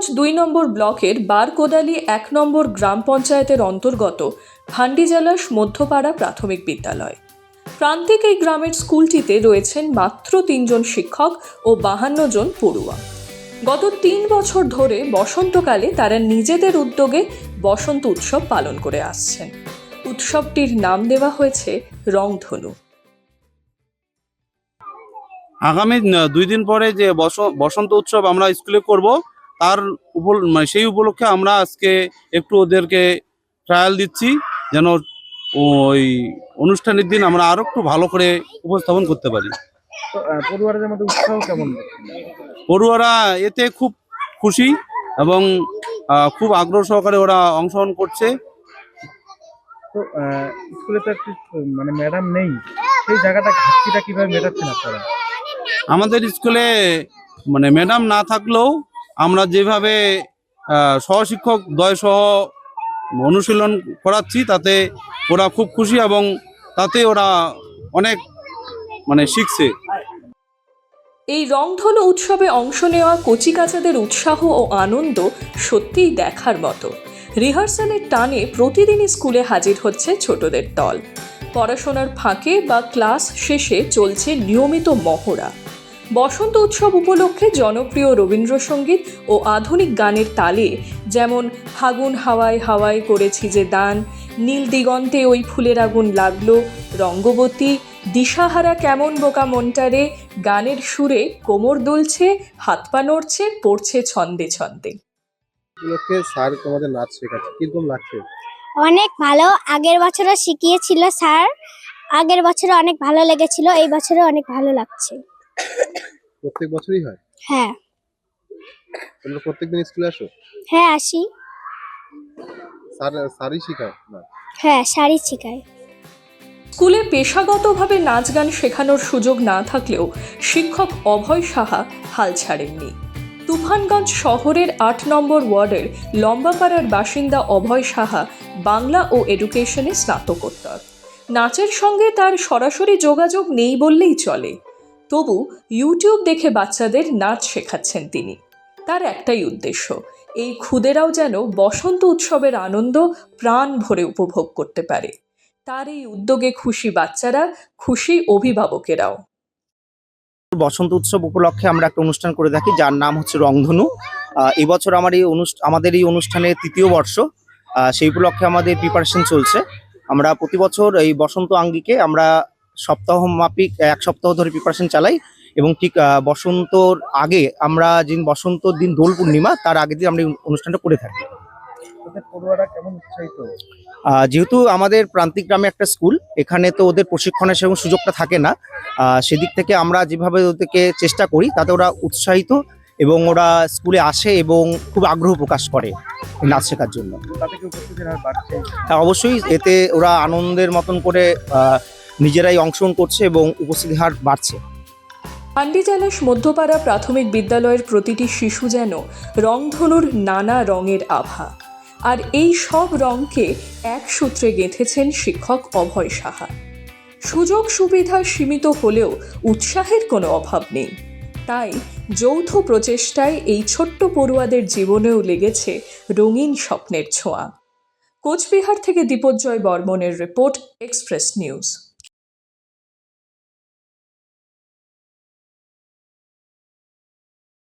তুফানগঞ্জ ২ নম্বর ব্লকের বারকোদালি ১ নম্বর গ্রাম পঞ্চায়েতের অন্তর্গত ভান্ডিজালাস মধ্যপাড়া প্রাথমিক বিদ্যালয়। প্রান্তিক এই গ্রামের স্কুলটিতে রয়েছেন মাত্র ৩ জন শিক্ষক ও ৫২ জন পড়ুয়া। গত ৩ বছর ধরে বসন্তকালে তারা নিজেদের উদ্যোগে বসন্ত উৎসব পালন করে আসছেন। উৎসবটির নাম দেওয়া হয়েছে রংধনু। আগামী 2 দিন পরে যে বসন্ত উৎসব আমরা স্কুলে করব, তার সেই উপলক্ষে আমরা আজকে একটু ওদেরকে ট্রায়াল দিচ্ছি, যেন ওই অনুষ্ঠানের দিন আমরা আরো একটু ভালো করে উপস্থাপন করতে পারি। পড়ুয়ারদের মধ্যে উৎসাহ কেমন? পড়ুয়ারা এতে খুব খুশি এবং খুব আগ্রহ সহকারে ওরা অংশগ্রহণ করছে। তো স্কুলে তো একটু ম্যাডাম নেই, সেই জায়গাটা ঘাটতিটা কিভাবে মেটাচ্ছেন আপনারা? আমাদের স্কুলে ম্যাডাম না থাকলেও আমরা যেভাবে সহশিক্ষক দ্বয়সহ অনুশীলন করাচ্ছি, তাতে ওরা খুব খুশি এবং তাতে ওরা অনেক শিখছে। এই রংধনু উৎসবে অংশ নেওয়া কচিকাচাদের উৎসাহ ও আনন্দ সত্যিই দেখার মতো। রিহার্সালের টানে প্রতিদিনই স্কুলে হাজির হচ্ছে ছোটদের দল। পড়াশোনার ফাঁকে বা ক্লাস শেষে চলছে নিয়মিত মহড়া। বসন্ত উৎসব উপলক্ষে জনপ্রিয় রবীন্দ্রসঙ্গীত ও আধুনিক গানের তালে, যেমন ফাগুন হাওয়ায় হাওয়ায় করেছি যে দান, নীল দিগন্তে ওই ফুলের আগুন লাগলো, রঙ্গবতী, দিশাহারা কেমন বোকা মনটারে, গানের সুরে কোমর দুলছে, হাত পা নড়ছে, পড়ছে ছন্দে ছন্দে। স্যার তোমাদের নাচ শেখাচ্ছে, কিরকম লাগছে? অনেক ভালো। আগের বছরও শিখিয়েছিল স্যার, আগের বছরে অনেক ভালো লেগেছিল, এই বছরে অনেক ভালো লাগছে। প্রত্যেক বছরই হয়? হ্যাঁ। তোমরা প্রত্যেকদিন স্কুলে আসো? হ্যাঁ, আসি। স্যারই শেখায় না? হ্যাঁ, স্যারই শেখায়। স্কুলে পেশাগতভাবে নাচ গান শেখানোর সুযোগ না থাকলেও শিক্ষক অভয় সাহা হাল ছাড়েননি। তুফানগঞ্জ শহরের ৮ নম্বর ওয়ার্ডের লম্বাপাড়ার বাসিন্দা অভয় সাহা বাংলা ও এডুকেশনে স্নাতকোত্তর। নাচের সঙ্গে তার সরাসরি যোগাযোগ নেই বললেই চলে, তবু ইউটিউব দেখে বাচ্চাদের নাচ শেখাচ্ছেন তিনি। তার একটাই উদ্দেশ্য, এই খুদেরাও যেন বসন্ত উৎসবের আনন্দ প্রাণ ভরে উপভোগ করতে পারে। তার এই উদ্যোগে খুশি বাচ্চারা, খুশি অভিভাবকেরাও। বসন্ত উৎসব উপলক্ষে আমরা একটা অনুষ্ঠান করে থাকি, যার নাম হচ্ছে রংধনু। এবছর আমাদের এই অনুষ্ঠানের ৩য় বর্ষ। সেই উপলক্ষে আমাদের প্রিপারেশন চলছে। আমরা প্রতি বছর এই বসন্ত আঙ্গিকে আমরা সপ্তাহ মাফিক 1 সপ্তাহ ধরে প্রিপারেশন চালাই, এবং ঠিক বসন্তর আগে আমরা বসন্তর দিন দোল পূর্ণিমা, তার আগের দিন আমরা অনুষ্ঠানটা করে থাকি। পড়ুয়ারা কেমন উৎসাহিত? যেহেতু আমাদের প্রান্তিক গ্রামে একটা স্কুল, এখানে তো ওদের প্রশিক্ষণের সেরকম সুযোগটা থাকে না, সেদিক থেকে আমরা যেভাবে ওদেরকে চেষ্টা করি তাতে ওরা উৎসাহিত এবং ওরা স্কুলে আসে এবং খুব আগ্রহ প্রকাশ করে নাচ শেখার জন্য। হ্যাঁ, অবশ্যই এতে ওরা আনন্দের মতন করে নিজেরাই অংশগ্রহণ করছে এবং উপস্থিতির হার বাড়ছে। ভান্ডিজালাস মধ্যপাড়া প্রাথমিক বিদ্যালয়ের প্রতিটি শিশু যেন রংধনুর নানা রঙের আভা, আর এই সব রঙকে এক সূত্রে গেঁথেছেন শিক্ষক অভয় সাহা। সুযোগ সুবিধা সীমিত হলেও উৎসাহের কোনো অভাব নেই, তাই যৌথ প্রচেষ্টায় এই ছোট্ট পড়ুয়াদের জীবনেও লেগেছে রঙিন স্বপ্নের ছোঁয়া। কোচবিহার থেকে দীপজ্জয় বর্মনের রিপোর্ট, এক্সপ্রেস নিউজ।